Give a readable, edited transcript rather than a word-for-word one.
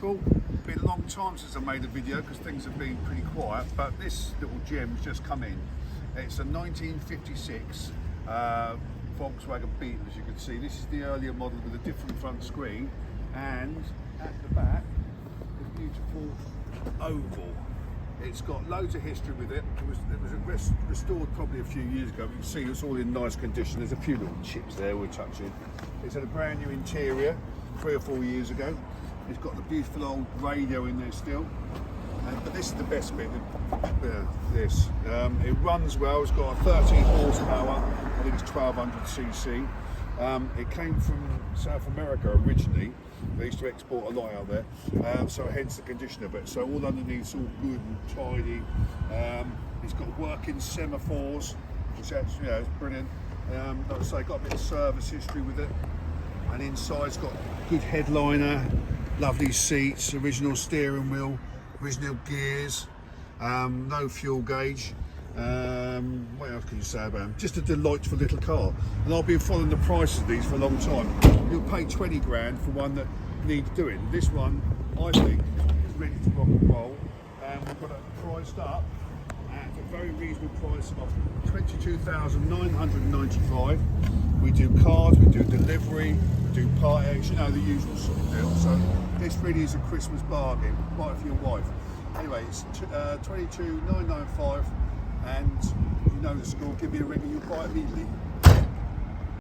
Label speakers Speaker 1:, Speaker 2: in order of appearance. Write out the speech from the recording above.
Speaker 1: people. It's been a long time since I made a video because things have been pretty quiet, but this little gem's just come in. It's a 1956 Volkswagen Beetle, as you can see. This is the earlier model with a different front screen, and at the back, this beautiful oval. It's got loads of history with it. It was restored probably a few years ago. You can see it's all in nice condition. There's a few little chips there we're touching. It's had a brand new interior 3 or 4 years ago. It's got the beautiful old radio in there still. But this is the best bit, this. It runs well, it's got a 13 horsepower, I think it's 1200cc. It came from South America originally. They used to export a lot out there, so hence the condition of it. So all underneath's all good and tidy. It's got working semaphores, which actually, is brilliant. Like I say, got a bit of service history with it. And inside's got good headliner, lovely seats, original steering wheel, original gears, no fuel gauge. What else can you say about them? Just a delightful little car. And I've been following the price of these for a long time. You'll pay 20 grand for one that needs doing. This one, I think, is ready to rock and roll. And we've got it priced up at a very reasonable price of $22,995. We do cars, we do delivery, we do part X, you know, the usual sort of deal. So this really is a Christmas bargain, buy it for your wife. Anyway, it's $22,995, and you know the score, give me a ring and you'll buy it immediately.